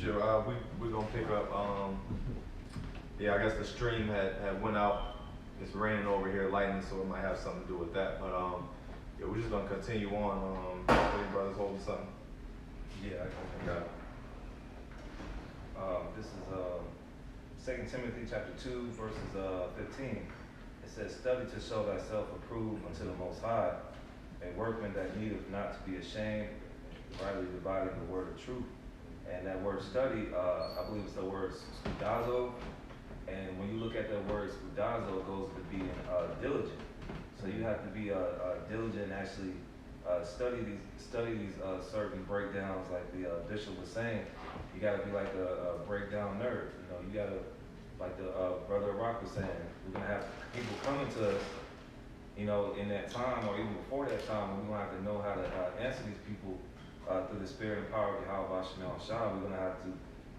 Sure. We're gonna pick up. Yeah, I guess the stream had went out. It's raining over here, lightning, so it might have something to do with that. But yeah, we're just gonna continue on. Any brothers holding something? Yeah, I got it. This is 2 Timothy chapter 2, verses 15. It says, "Study to show thyself approved unto the Most High, a workman that needeth not to be ashamed, rightly dividing the word of truth." And that word study, I believe it's the word spudazo. And when you look at that word spudazo, it goes to being diligent. So you have to be diligent and actually study these certain breakdowns, like the bishop was saying. You got to be like a breakdown nerd. You know, you got to, like the brother Rock was saying, we're gonna have people coming to us, you know, in that time or even before that time, we're gonna have to know how to answer these people through the spirit and power of Yahweh Shemel Shah. We're gonna have to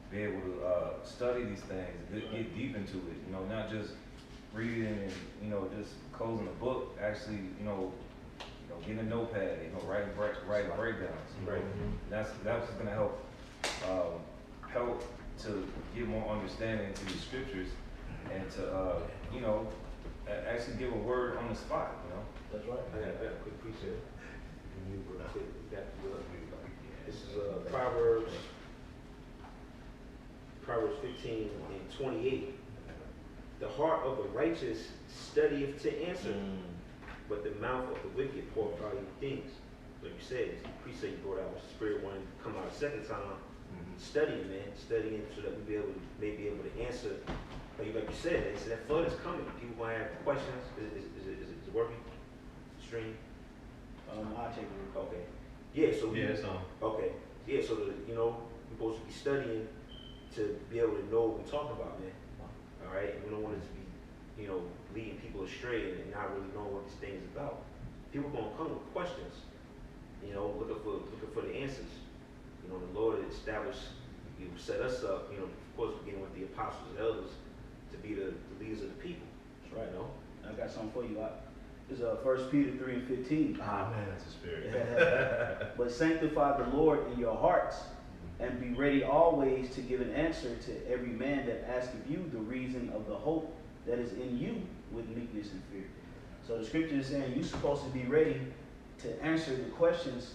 be able to study these things, get deep into it. You know, not just reading and just closing a book. Actually, getting a notepad. Writing breakdowns. Right. That's gonna help to get more understanding to the scriptures and to actually give a word on the spot. That's right. I got a quick precept. This is Proverbs 15 and 28. The heart of the righteous studieth to answer, but the mouth of the wicked pour out evil things. Like you said, the precept you brought out, the spirit wanted to come out a second time. Studying, man, studying so that we may be able to answer. Like you said, that flood is coming. People gonna have questions. Is it working? Stream. I'll take it. Okay. Yeah. So it's on. Okay. Yeah. So we're supposed to be studying to be able to know what we're talking about, man. All right. We don't want it to be, leading people astray and not really knowing what this thing is about. People gonna come with questions. Looking for the answers. The Lord established, set us up, of course, beginning with the apostles and elders, to be the leaders of the people. That's right. I got something for you. It's 1 Peter 3 and 15. Ah, man, that's a spirit. But sanctify the Lord in your hearts, and be ready always to give an answer to every man that asketh you the reason of the hope that is in you with meekness and fear. So the scripture is saying you're supposed to be ready to answer the questions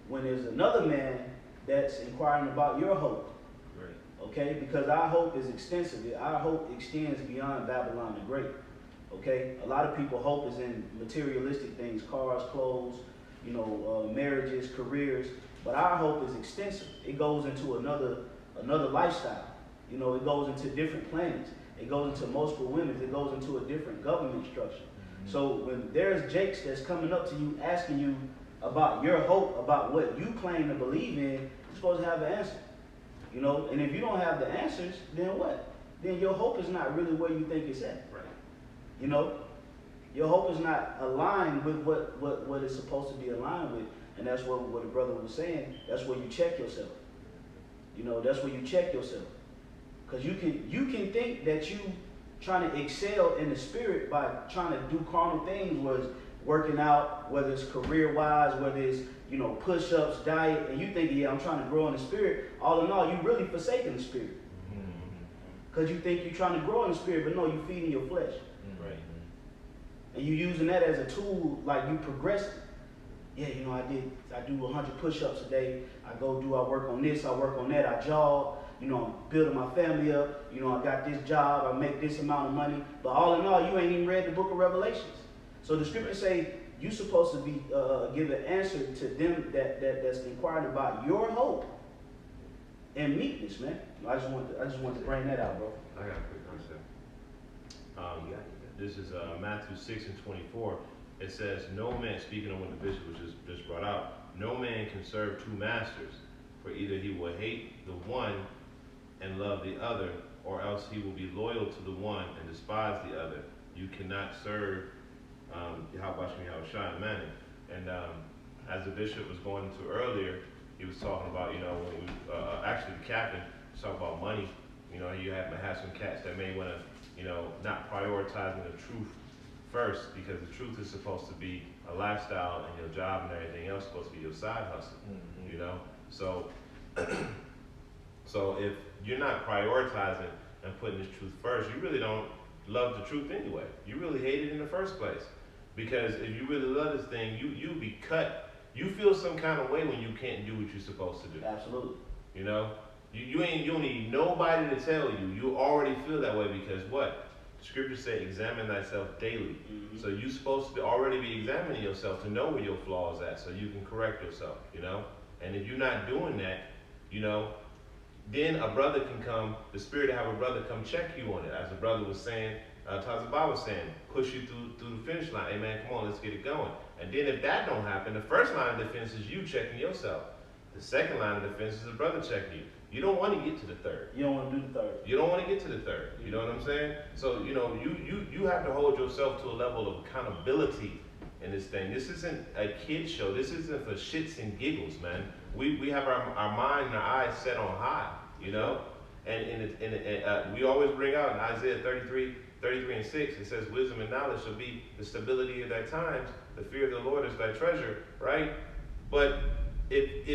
when there's another man that's inquiring about your hope. Right. Okay? Because our hope is extensive. Our hope extends beyond Babylon the Great. Okay? A lot of people hope is in materialistic things, cars, clothes, marriages, careers. But our hope is extensive. It goes into another lifestyle. It goes into different planets. It goes into multiple women. It goes into a different government structure. So when there's Jakes that's coming up to you asking you about your hope, about what you claim to believe in, you're supposed to have an answer. And if you don't have the answers, then what? Then your hope is not really where you think it's at. Right. Your hope is not aligned with what it's supposed to be aligned with. And that's what the brother was saying. That's where you check yourself. That's where you check yourself. Because you can think that you trying to excel in the spirit by trying to do carnal things, whether it's working out, whether it's career-wise, whether it's, push-ups, diet, and you think, yeah, I'm trying to grow in the spirit. All in all, you really forsaking the spirit. Because you think you're trying to grow in the spirit, but no, you're feeding your flesh. Right. And you're using that as a tool, like you progressing. Yeah, I do 100 push-ups a day. I work on this, I work on that, I jog. I'm building my family up. I got this job, I make this amount of money. But all in all, you ain't even read the book of Revelations. So the scriptures say you're supposed to be give an answer to them that's inquiring about your hope and meekness, man. I just want to bring that out, bro. I got a quick concept. This is Matthew 6 and 24. It says, no man, speaking of what the bishop was just brought out, no man can serve two masters, for either he will hate the one and love the other, or else he will be loyal to the one and despise the other. You cannot serve Yahweh Shai and Mammon. And as the bishop was going into earlier, he was talking about, when we, actually the captain was talking about money. You might have some cats that may want to, not prioritizing the truth first, because the truth is supposed to be a lifestyle, and your job and everything else is supposed to be your side hustle. So So if you're not prioritizing and putting this truth first, you really don't love the truth anyway. You really hate it in the first place. Because if you really love this thing, you be cut. You feel some kind of way when you can't do what you're supposed to do. Absolutely. You know? You don't need nobody to tell you. You already feel that way because what? Scriptures say, examine thyself daily. Mm-hmm. So you're supposed to already be examining yourself to know where your flaws at so you can correct yourself, you know? And if you're not doing that, you know, then a brother can come, the Spirit have a brother come check you on it. As the brother was saying, Tazabah was saying, push you through the finish line. Hey man, come on, let's get it going. And then if that don't happen, the first line of defense is you checking yourself. The second line of defense is the brother checking you. You don't want to get to the third. You don't want to do the third. You don't want to get to the third. You know what I'm saying? So, you know, you have to hold yourself to a level of accountability in this thing. This isn't a kid show. This isn't for shits and giggles, man. We have our mind and our eyes set on high, you know? And we always bring out in Isaiah 33 and 6, it says, wisdom and knowledge shall be the stability of thy times. The fear of the Lord is thy treasure, right? But if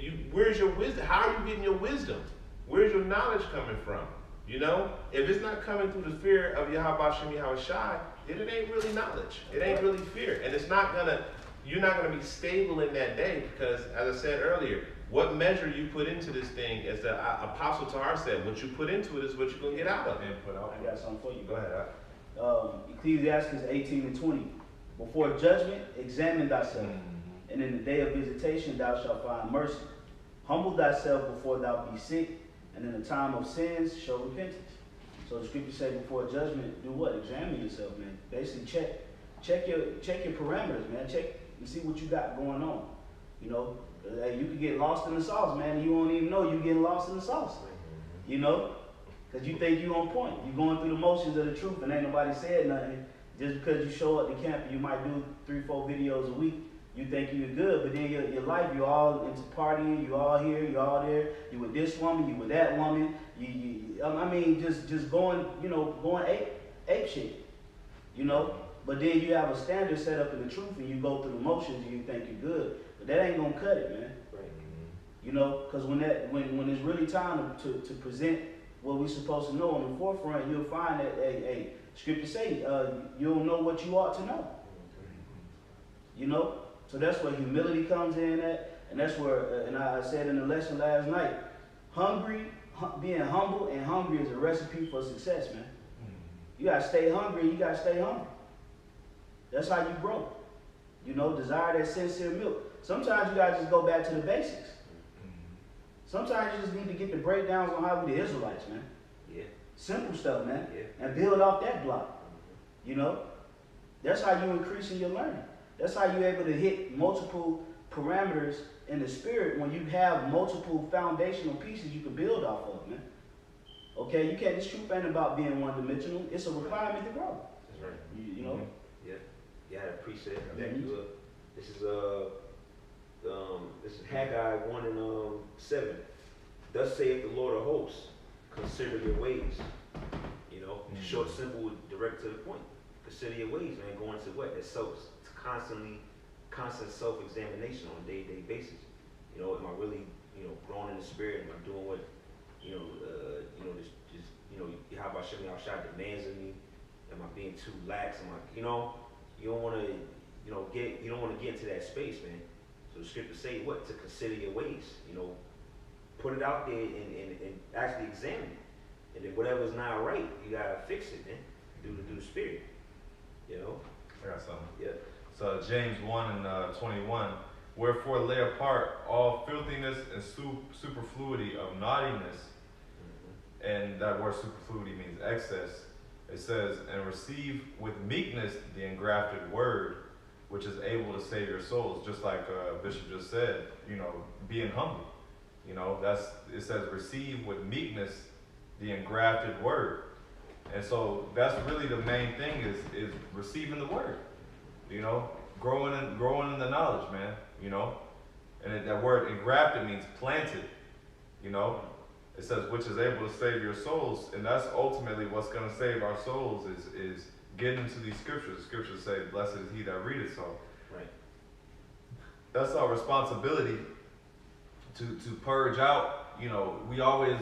you, where's your wisdom? How are you getting your wisdom? Where's your knowledge coming from? You know, if it's not coming through the fear of Yahweh Shem Yahweh Shai, then it ain't really knowledge. It ain't really fear, and it's not gonna. You're not gonna be stable in that day because, as I said earlier, what measure you put into this thing, as the Apostle Tahar said, what you put into it is what you're gonna get out of it. And put out. I got something for you. Go ahead. Ecclesiastes 18 and 20. Before judgment, examine thyself, and in the day of visitation thou shalt find mercy. Humble thyself before thou be sick, and in the time of sins show repentance. So the scriptures say before judgment, do what? Examine yourself, man. Basically check your parameters, man. Check and see what you got going on. You know, you could get lost in the sauce, man, and you won't even know you getting lost in the sauce. You know? Because you think you on point. You're going through the motions of the truth and ain't nobody said nothing. Just because you show up to camp and you might do 3-4 videos a week, you think you're good, but then your life, you're all into partying, you all here, you all there, you with this woman, you with that woman, I mean, just going, you know, going ape shit, you know? But then you have a standard set up in the truth and you go through the motions and you think you're good, but that ain't gonna cut it, man. Right. You know, because when it's really time to present what we're supposed to know on the forefront, you'll find that, hey, scripture say, you'll know what you ought to know. You know? So that's where humility comes in at, and that's where, and I said in the lesson last night, being humble and hungry is a recipe for success, man. You gotta stay hungry, you gotta stay hungry. That's how you grow. You know, desire that sincere milk. Sometimes you gotta just go back to the basics. Sometimes you just need to get the breakdowns on how we the Israelites, man. Yeah. Simple stuff, man. Yeah. And build off that block. You know? That's how you increase in your learning. That's how you're able to hit multiple parameters in the spirit when you have multiple foundational pieces you can build off of, man. Okay, you can't, this truth ain't about being one-dimensional. It's a requirement to grow. That's right. You know? Yeah. Yeah, I appreciate it. Yeah, Thank me you. This is Haggai 1:7. Thus saith the Lord of hosts, consider your ways. You know, short, simple, direct to the point. Consider your ways, man. Going to what? It's constant self-examination on a day-to-day basis. You know, am I really, you know, growing in the spirit? Am I doing what, how about Shem Yahweh demands of me? Am I being too lax? Am I, you know, you don't want to, get into that space, man. So the scriptures say what? To consider your ways. You know, put it out there and actually examine it. And then whatever's not right, you gotta fix it, man. Do the spirit. You know. I got something. Yeah. So James 1:21, wherefore lay apart all filthiness and superfluity of naughtiness, and that word superfluity means excess. It says, and receive with meekness the engrafted word, which is able to save your souls. Just like Bishop just said, you know, being humble. You know, it says receive with meekness the engrafted word. And so that's really the main thing is receiving the word. You know, growing in the knowledge, man. You know, and that word engrafted means planted. You know, it says which is able to save your souls, and that's ultimately what's going to save our souls is getting into these scriptures. The scriptures say, "Blessed is he that readeth." So, right. That's our responsibility to purge out you know, we always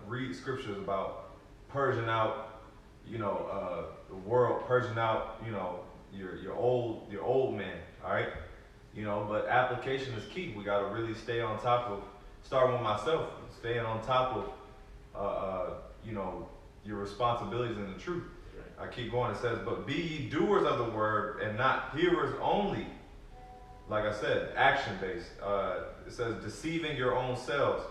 read scriptures about purging out, you know, the world, purging out, you know, your old man, all right? You know, but application is key. We got to really stay on top of, starting with myself, staying on top of, you know, your responsibilities in the truth. I keep going. It says, but be ye doers of the word and not hearers only. Like I said, action-based. It says deceiving your own selves.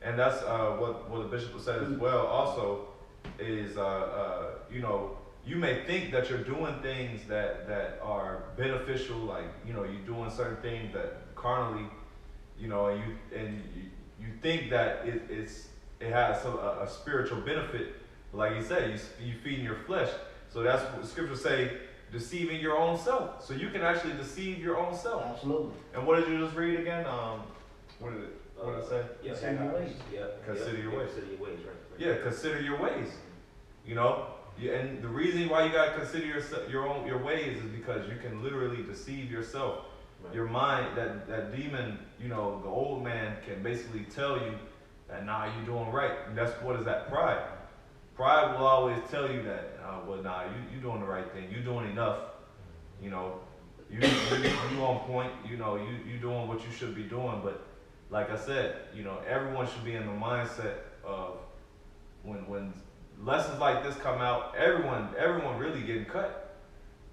And that's what the bishop said as well also is, you know, you may think that you're doing things that are beneficial, like, you know, you're doing certain things that carnally, you know, and you think that it has a spiritual benefit. Like you said, you feeding your flesh. So that's what the scriptures say, deceiving your own self. So you can actually deceive your own self. Absolutely. And what did you just read again? What did it say? Yeah, Consider your ways. Yeah. Consider your ways. Consider your ways, right? Yeah, consider your ways. You know, and the reason why you gotta consider your ways is because you can literally deceive yourself. Right. Your mind, that demon, you know, the old man can basically tell you that nah, you're doing right. And that's what is that pride. Pride will always tell you that, well, nah, you doing the right thing. You doing enough. You know, you on point. You know, you doing what you should be doing. But like I said, you know, everyone should be in the mindset of when lessons like this come out, everyone really getting cut.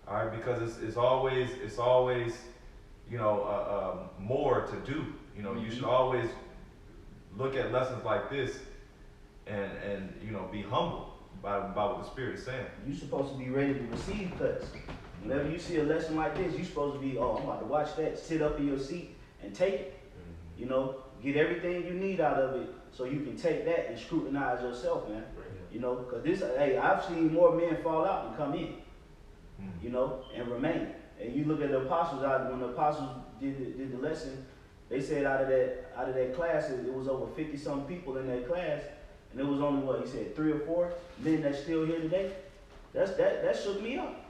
All right, because it's always you know more to do. You know, you should always look at lessons like this and you know, be humble by what the Spirit is saying. You're supposed to be ready to receive cuts. Whenever you see a lesson like this, you're supposed to be, oh, I'm about to watch that, sit up in your seat and take it. You know, get everything you need out of it so you can take that and scrutinize yourself, man. You know, because this, hey, I've seen more men fall out and come in, you know, and remain. And you look at the apostles, when the apostles did the lesson, they said out of that class, it was over 50-some people in that class, and it was only, what, he said, 3 or 4 men that's still here today. That shook me up.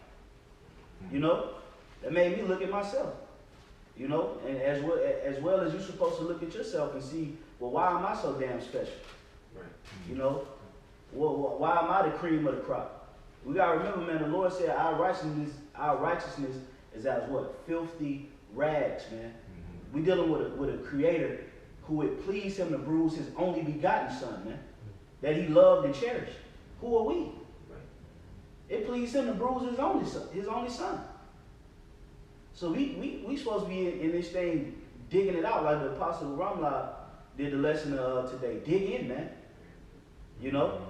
You know, that made me look at myself. You know, and as well as you're supposed to look at yourself and see, well, why am I so damn special? Right. You know, well, why am I the cream of the crop? We gotta remember, man. The Lord said our righteousness is as what? Filthy rags, man. We dealing with a Creator who it pleased Him to bruise His only begotten Son, man, that He loved and cherished. Who are we? Right. It pleased Him to bruise His only Son. So we supposed to be in this thing digging it out like the Apostle Ramla did the lesson today. Dig in, man. You know,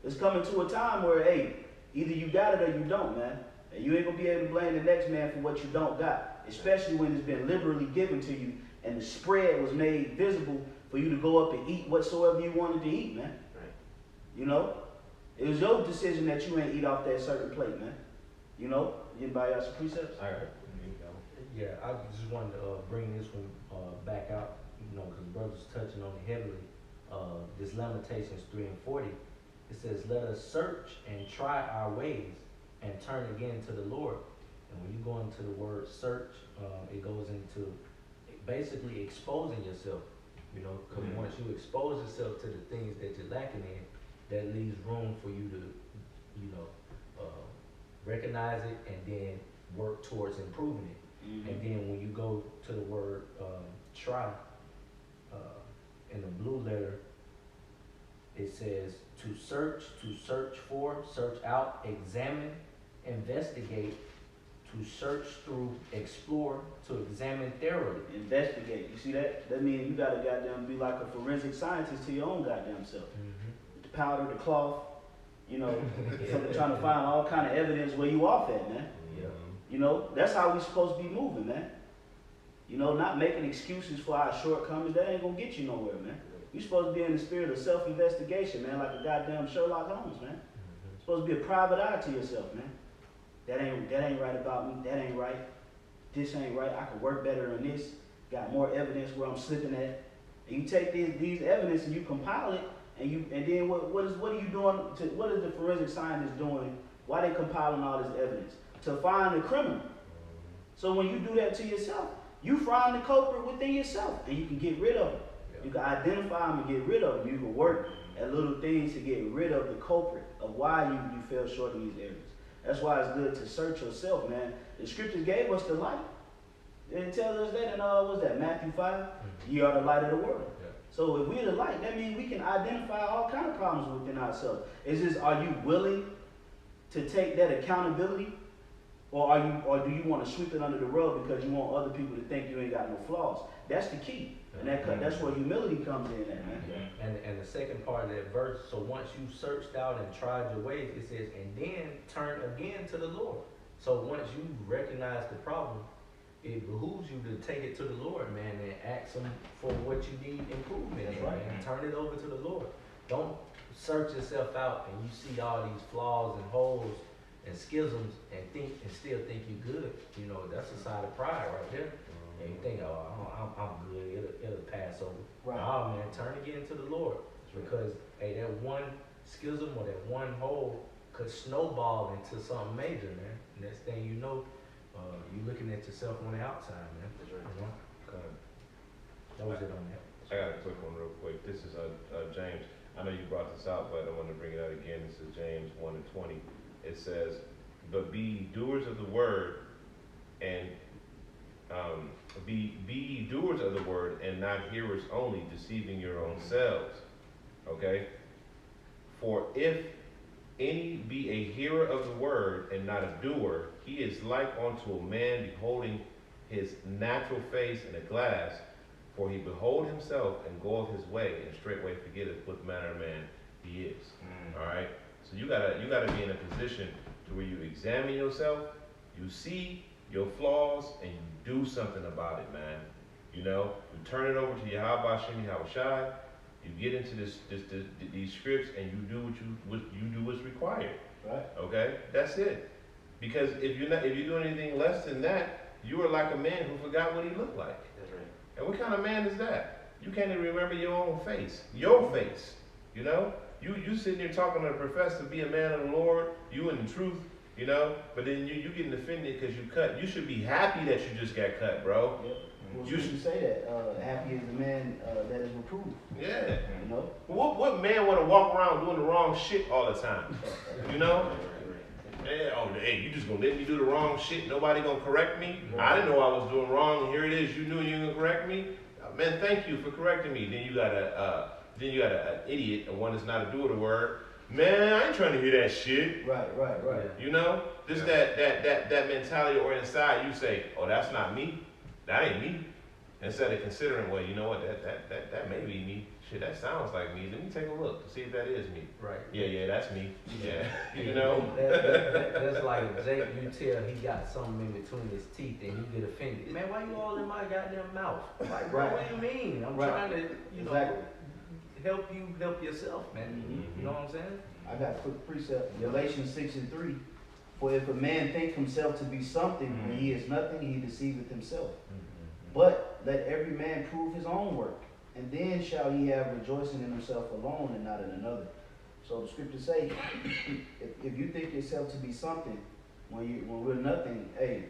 it's coming to a time where, hey, either you got it or you don't, man. And you ain't gonna be able to blame the next man for what you don't got, especially when it's been liberally given to you and the spread was made visible for you to go up and eat whatsoever you wanted to eat, man. Right. You know, it was your decision that you ain't eat off that certain plate, man. You know, anybody else precepts? All right. Yeah, I just wanted to bring this one back out, you know, because brothers touching on it heavily. This Lamentations 3:40, it says, "Let us search and try our ways and turn again to the Lord." And when you go into the word search, it goes into basically exposing yourself, you know, because once you expose yourself to the things that you're lacking in, that leaves room for you to, you know, recognize it and then work towards improving it. And then when you go to the word try, in the blue letter, it says to search for, search out, examine, investigate, to search through, explore, to examine thoroughly. Investigate. You see that? That means you gotta goddamn be like a forensic scientist to your own goddamn self. The powder, the cloth, you know, trying to find all kind of evidence where you off at, man. You know, that's how we supposed to be moving, man. You know, not making excuses for our shortcomings. That ain't gonna get you nowhere, man. You're supposed to be in the spirit of self-investigation, man, like a goddamn Sherlock Holmes, man. You're supposed to be a private eye to yourself, man. That ain't right about me. That ain't right. This ain't right. I could work better on this. Got more evidence where I'm slipping at. And you take these evidence and you compile it, and then what are you doing? What is the forensic scientist doing? Why they compiling all this evidence? To find the criminal. So when you do that to yourself, you find the culprit within yourself, and you can get rid of it. You can identify them and get rid of them. You can work at little things to get rid of the culprit of why you fell short in these areas. That's why it's good to search yourself, man. The scriptures gave us the light. It tells us that in what's that, Matthew 5? You are the light of the world. Yeah. So if we're the light, that means we can identify all kind of problems within ourselves. It's just, are you willing to take that accountability? Or do you want to sweep it under the rug because you want other people to think you ain't got no flaws? That's the key. And that's where humility comes in at, man. And the second part of that verse, so once you searched out and tried your ways, it says, and then turn again to the Lord. So once you recognize the problem, it behooves you to take it to the Lord, man, and ask Him for what you need improvement. That's in, right. Man. Turn it over to the Lord. Don't search yourself out and you see all these flaws and holes and schisms and still think you're good. You know, that's a side of pride right there. And you think, oh, I'm good, it'll pass over. Right. Oh man, turn again to the Lord. Because hey, that one schism or that one hole could snowball into something major, man. Next thing you know, you looking at yourself on the outside, man. That's right. You know? Okay. That was it on that. I got a quick one real quick. This is James. I know you brought this out, but I want to bring it out again. This is James 1:20. It says, but be doers of the word and be doers of the word and not hearers only, deceiving your own selves. Okay? For if any be a hearer of the word and not a doer, he is like unto a man beholding his natural face in a glass. For he behold himself and goeth his way, and straightway forgetteth what manner of man he is. All right. So you gotta be in a position to where you examine yourself, you see your flaws, and you do something about it, man. You know, you turn it over to Yahweh Shem Yahushai. You get into these scripts, and you do what you do what's required. Right. Okay, that's it. Because if you're doing anything less than that, you are like a man who forgot what he looked like. That's right. And what kind of man is that? You can't even remember your own face. Your face. You know? You sitting there talking to a professor to be a man of the Lord, you in the truth, you know, but then you getting offended because you cut. You should be happy that you just got cut, bro. Yep. Well, You you should say that. Happy is the man that is reproved. Yeah. You know? What man want to walk around doing the wrong shit all the time? You know? Hey, you just gonna let me do the wrong shit? Nobody gonna correct me? I didn't know I was doing wrong, and here it is. You knew you were gonna correct me? Man, thank you for correcting me. Then you got an idiot, and one that's not a doer of the word. Man, I ain't trying to hear that shit. Right. You know, just that mentality, or inside you say, "Oh, that's not me. That ain't me." Instead of considering, well, you know what, that may be me. Shit, that sounds like me. Let me take a look to see if that is me. Right. Yeah, that's me. Yeah, you know. That's like if Jake, you tell he got something in between his teeth and you get offended. Man, why you all in my goddamn mouth? Like, bro, Right. what do you mean? I'm Right. trying to, you know, Exactly. help you help yourself, man. You know what I'm saying? I got a quick precept. Galatians 6:3. For if a man think himself to be something when he is nothing, he deceiveth himself. But let every man prove his own work, and then shall he have rejoicing in himself alone and not in another. So the scriptures say, if you think yourself to be something when we're nothing, hey,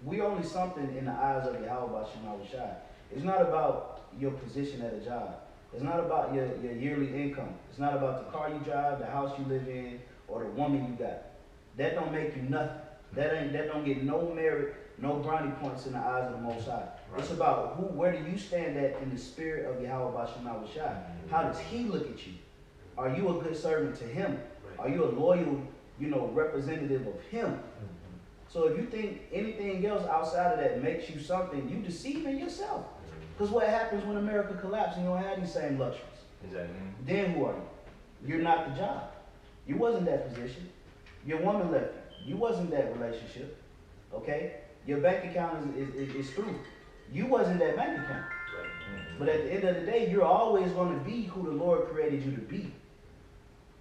we only something in the eyes of Yahweh Shai. It's not about your position at a job. It's not about your yearly income. It's not about the car you drive, the house you live in, or the woman you got. That don't make you nothing. That don't get no merit, no brownie points in the eyes of the Most High. Right. It's about where do you stand at in the spirit of Yahweh Basham Shai? How does He look at you? Are you a good servant to Him? Are you a loyal, representative of Him? So if you think anything else outside of that makes you something, you deceiving yourself. Because what happens when America collapses and you don't have these same luxuries? Exactly. Then who are you? You're not the job. You wasn't that position. Your woman left you. You wasn't that relationship. Okay? Your bank account is through. You wasn't that bank account. But at the end of the day, you're always going to be who the Lord created you to be.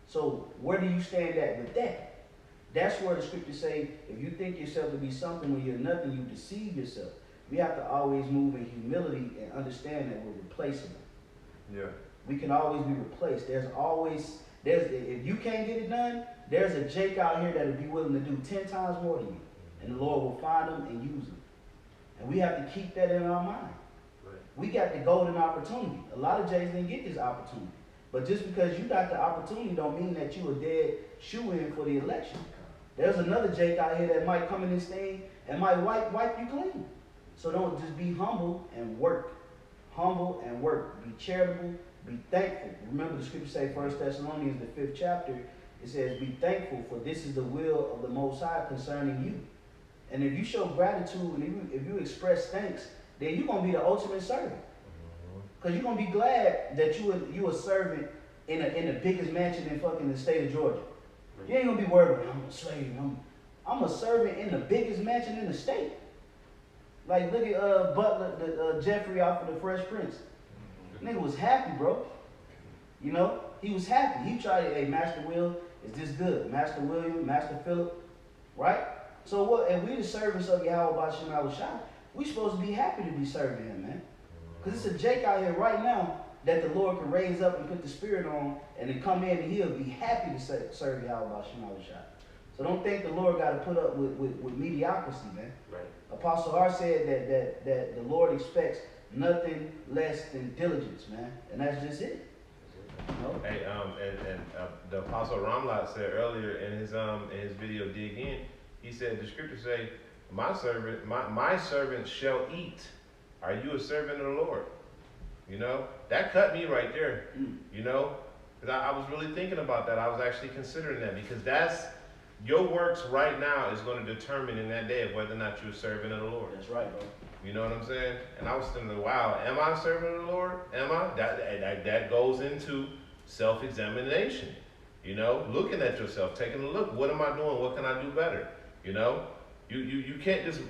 So where do you stand at with that? That's where the scriptures say, if you think yourself to be something when you're nothing, you deceive yourself. We have to always move in humility and understand that we're replaceable. Yeah. We can always be replaced. If you can't get it done, there's a Jake out here that'll be willing to do 10 times more than you. And the Lord will find them and use them. And we have to keep that in our mind. Right. We got the golden opportunity. A lot of Jays didn't get this opportunity. But just because you got the opportunity don't mean that you a dead shoe-in for the election. There's another Jake out here that might come in this thing and might wipe you clean. So don't just be humble and work. Humble and work. Be charitable. Be thankful. Remember the scripture say 1 Thessalonians, the 5th chapter, it says, be thankful, for this is the will of the Most High concerning you. And if you show gratitude and if you express thanks, then you're going to be the ultimate servant. Because you're going to be glad that you a servant in the biggest mansion in fucking the state of Georgia. You ain't going to be worried about, I'm a slave. I'm a servant in the biggest mansion in the state. Like, look at Butler, Jeffrey off of the Fresh Prince. Nigga was happy, bro. You know, he was happy. He tried, hey, Master Will, is this good? Master William, Master Philip, right? So what? And we the servants of Yahweh B'Shem Yahushua. We supposed to be happy to be serving him, man. Because it's a Jake out here right now that the Lord can raise up and put the spirit on and then come in and he'll be happy to serve Yahweh B'Shem Yahushua. So don't think the Lord got to put up with mediocrity, man. Right. Apostle Hart said that the Lord expects nothing less than diligence, man. And that's just it. You know? Hey, the Apostle Ramlat said earlier in his video Dig In, he said the scripture say, my servant shall eat. Are you a servant of the Lord? You know, that cut me right there. You know, because I was really thinking about that. I was actually considering that, because that's your works right now is going to determine in that day of whether or not you're a servant of the Lord. That's right, bro. You know what I'm saying? And I was thinking, wow, am I a servant of the Lord? Am I? That goes into self-examination. You know, looking at yourself, taking a look. What am I doing? What can I do better? You know, you can't just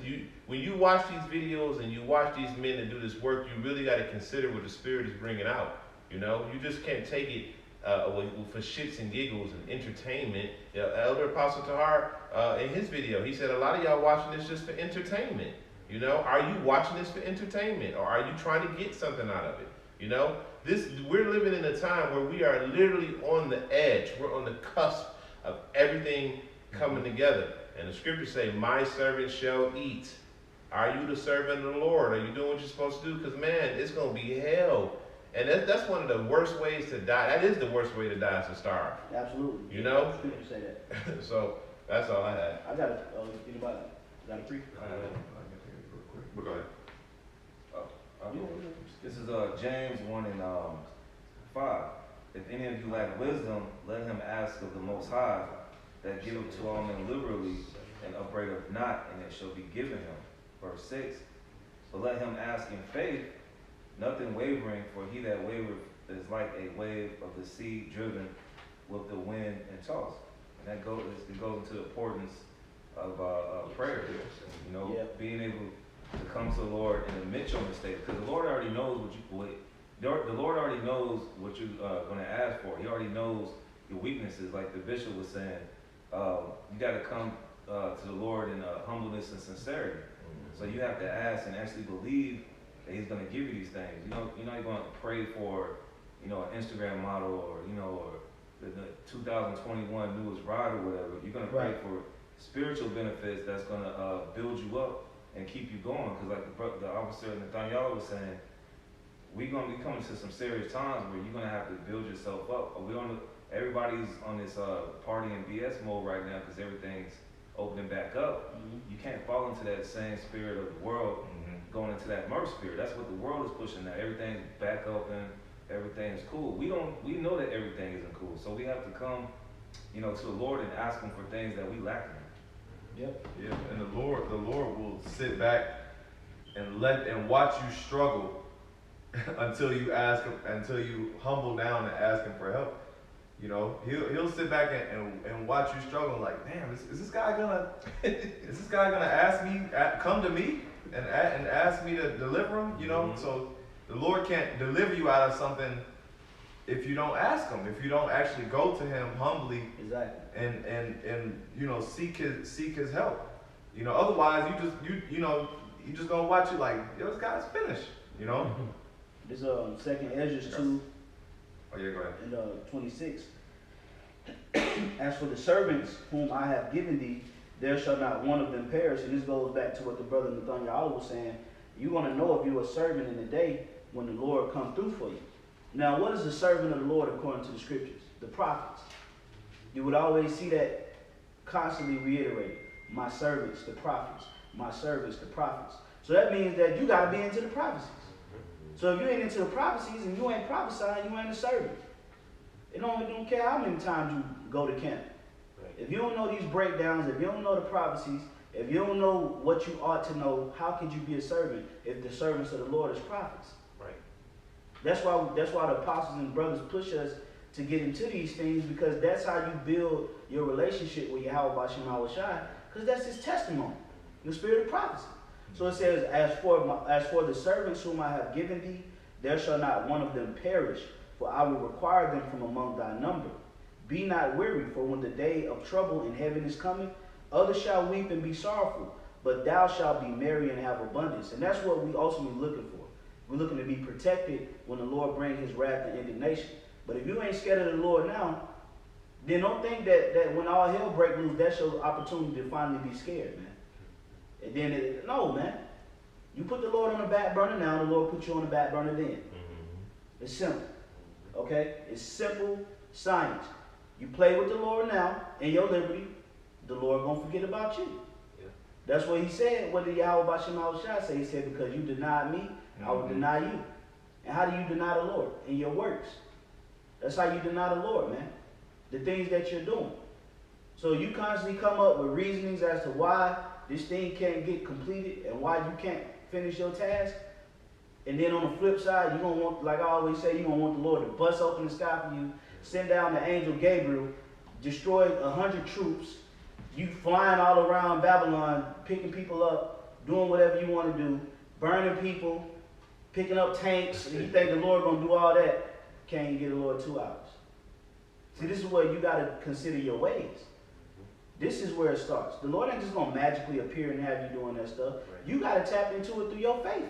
when you watch these videos and you watch these men that do this work, you really got to consider what the Spirit is bringing out. You know, you just can't take it for shits and giggles and entertainment. Elder Apostle Tahar, in his video, he said a lot of y'all watching this just for entertainment. You know, are you watching this for entertainment, or are you trying to get something out of it? You know, we're living in a time where we are literally on the edge. We're on the cusp of everything coming together. And the scriptures say, my servant shall eat. Are you the servant of the Lord? Are you doing what you're supposed to do? Because, man, it's going to be hell. And that's one of the worst ways to die. That is the worst way to die, is to starve. Absolutely. You know? Scripture say that. So, that's all I had. I got anybody got a brief? But go ahead. This is James 1 and 5. If any of you lack wisdom, let him ask of the Most High, that giveth to all men liberally, and upbraideth not, and it shall be given him. Verse 6. But let him ask in faith, nothing wavering, for he that wavereth is like a wave of the sea driven with the wind and tossed. And it goes into the importance of prayer. You know, being able to come to the Lord and admit your mistakes, because the Lord already knows the Lord already knows what you're going to ask for. He already knows your weaknesses. Like the bishop was saying, you got to come to the Lord in humbleness and sincerity. So you have to ask and actually believe that He's going to give you these things. You're not going to pray for, an Instagram model or the 2021 newest ride or whatever. You're going to pray for spiritual benefits that's going to build you up and keep you going. Because like the officer Nathaniel was saying, we're going to be coming to some serious times where you're going to have to build yourself up. Everybody's on this party and BS mode right now because everything's opening back up. You can't fall into that same spirit of the world, going into that mercy spirit. That's what the world is pushing now. Everything's back open, everything is cool. We know that everything isn't cool, so we have to come, to the Lord and ask Him for things that we lack in. Yep. Yeah, and the Lord will sit back and watch you struggle until you humble down and ask Him for help. He'll sit back and watch you struggle. Like, damn, is this guy gonna ask me, come to me and ask me to deliver him? So the Lord can't deliver you out of something if you don't ask Him, if you don't actually go to Him humbly. Exactly. And seek His help. Otherwise you just gonna watch it like, yo, this guy's finished. This 2nd Ezra 2. Oh yeah, go ahead. And 26. As for the servants whom I have given thee, there shall not one of them perish. And this goes back to what the brother Nathaniel was saying. You're going to know if you're a servant in the day when the Lord come through for you. Now, what is the servant of the Lord according to the scriptures? The prophets. You would always see that constantly reiterated. My servants, the prophets. My servants, the prophets. So that means that you got to be into the prophecies. So if you ain't into the prophecies and you ain't prophesying, you ain't a servant. It don't care how many times you go to camp. Right. If you don't know these breakdowns, if you don't know the prophecies, if you don't know what you ought to know, how could you be a servant if the servants of the Lord is prophets? Right. That's why the apostles and brothers push us to get into these things, because that's how you build your relationship with Yahweh Bashim Shai, because that's his testimony, the spirit of prophecy. So it says, as for the servants whom I have given thee, there shall not one of them perish, for I will require them from among thy number. Be not weary, for when the day of trouble in heaven is coming, others shall weep and be sorrowful, but thou shalt be merry and have abundance. And that's what we ultimately looking for. We're looking to be protected when the Lord brings his wrath and indignation. But if you ain't scared of the Lord now, then don't think that when all hell breaks loose, that's your opportunity to finally be scared, man. And then, no, man. You put the Lord on the back burner now, the Lord put you on the back burner then. It's simple. Okay? It's simple science. You play with the Lord now in your liberty, the Lord gonna forget about you. Yeah. That's what he said. What did Yahweh Bashim Shai say? He said, because you denied me, I will deny you. And how do you deny the Lord? In your works. That's how you deny the Lord, man. The things that you're doing. So you constantly come up with reasonings as to why this thing can't get completed and why you can't finish your task. And then on the flip side, you're going to want, like I always say, you're going to want the Lord to bust open the sky for you, send down the angel Gabriel, destroy 100 troops, you flying all around Babylon, picking people up, doing whatever you want to do, burning people, picking up tanks, and you think the Lord going to do all that. Can't you get the Lord 2 hours? See, this is where you got to consider your ways. This is where it starts. The Lord ain't just going to magically appear and have you doing that stuff. Right. You got to tap into it through your faith.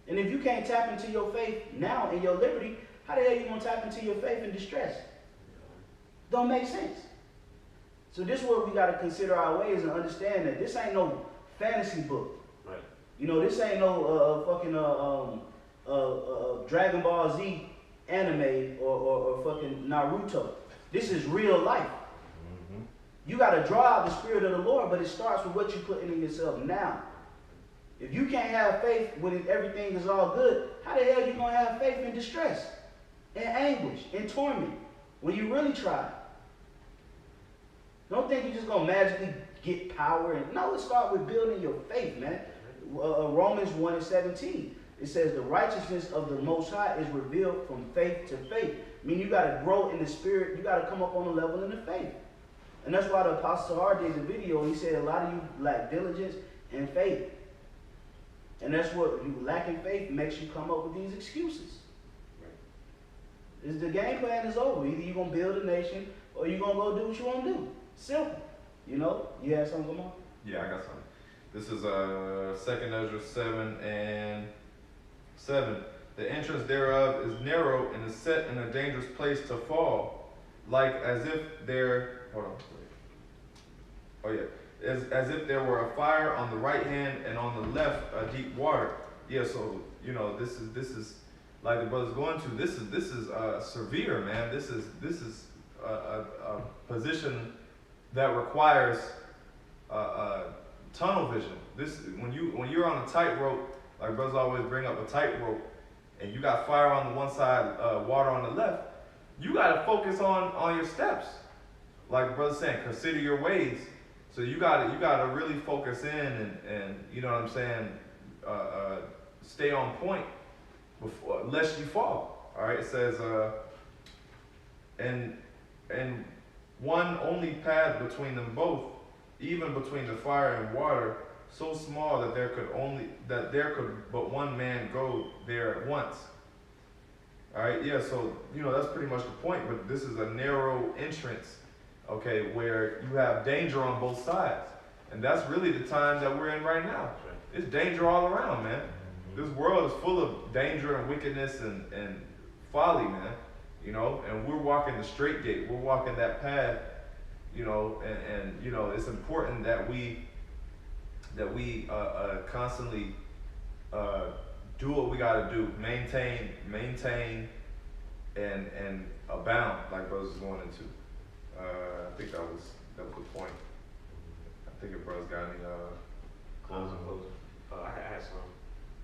And if you can't tap into your faith now in your liberty, how the hell you going to tap into your faith in distress? Don't make sense. So this is where we got to consider our ways and understand that this ain't no fantasy book. Right. You know, this ain't no Dragon Ball Z anime or fucking Naruto. This is real life. You got to draw out the spirit of the Lord, but it starts with what you put in yourself now. If you can't have faith when everything is all good, how the hell are you going to have faith in distress, in anguish, in torment, when you really try? Don't think you're just going to magically get power. No, it starts with building your faith, man. Romans 1:17. It says the righteousness of the Most High is revealed from faith to faith. I mean, you got to grow in the spirit. You got to come up on a level in the faith. And that's why the Apostle Sahar did the video. He said a lot of you lack diligence and faith. And that's what you lacking faith makes you come up with these excuses. Right. The game plan is over. Either you're going to build a nation or you're going to go do what you want to do. Simple. You know? You have something, Lamar? Yeah, I got something. This is 2nd Ezra 7:7. The entrance thereof is narrow and is set in a dangerous place to fall, like as if there. Hold on. Oh yeah. As if there were a fire on the right hand and on the left a deep water. Yeah. So you know this is like the brother's going to. This is severe, man. This is a position that requires tunnel vision. This when you're on a tightrope, like brothers always bring up a tightrope, and you got fire on the one side, water on the left. You got to focus on your steps, like the brother's saying. Consider your ways. So you gotta really focus in and you know what I'm saying. Stay on point before lest you fall. All right. It says and one only path between them both, even between the fire and water, so small that there could but one man go there at once. All right, yeah, so you know that's pretty much the point. But this is a narrow entrance, okay, where you have danger on both sides, and that's really the time that we're in right now. It's danger all around, man. This world is full of danger and wickedness and folly, man. You know, and we're walking the straight gate. We're walking that path, you know, and you know, it's important that we constantly do what we gotta do, maintain, and abound, like brothers is going into. I think that was the point. I think if brothers got any, closing. I had some,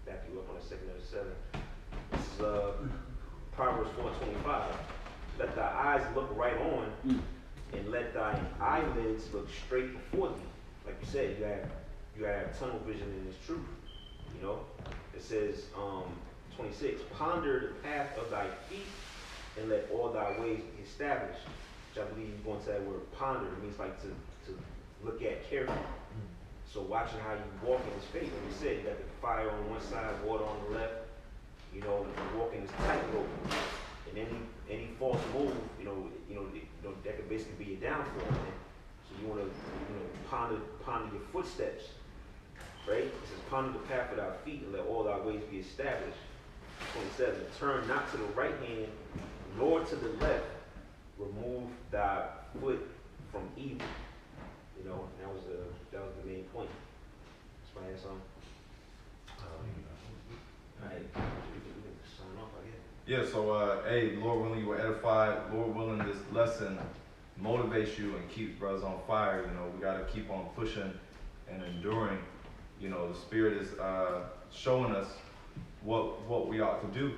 back you up on the 2nd of the 7th. This is, Proverbs 4:25. Let thy eyes look right on, and let thy eyelids look straight before thee. Like you said, you gotta have tunnel vision in this truth. You know, it says 26. Ponder the path of thy feet, and let all thy ways be established. Which I believe you're going to that word ponder. It means like to look at carefully. So watching how you walk in his faith. Like you said, you got the fire on one side, water on the left. You know, walking this tightrope. And any false move, that could basically be your downfall, man. So you want to, ponder your footsteps, right? It says, ponder the path of thy feet and let all thy ways be established. 27. Turn not to the right hand, nor to the left. Remove thy foot from evil. You know, that was the main point. That's why I had some. Alright, we can sign off, I guess. Yeah, so, hey, Lord willing, you were edified. Lord willing, this lesson motivates you and keeps brothers on fire. You know, we got to keep on pushing and enduring. You know, the Spirit is showing us what we ought to do.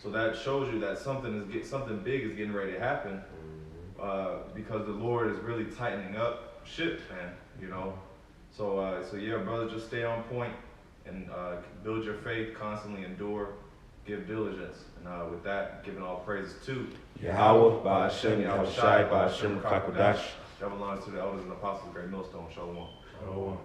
So that shows you that something big is getting ready to happen, because the Lord is really tightening up ship, man. You know, so yeah, brother, just stay on point and build your faith, constantly endure, give diligence, and with that, giving all praises to Yahweh, Ba'ashem, Yahushai, Ba'ashem, Kakodash. That belongs to the elders and apostles of Great Millstone. Shalom. Oh.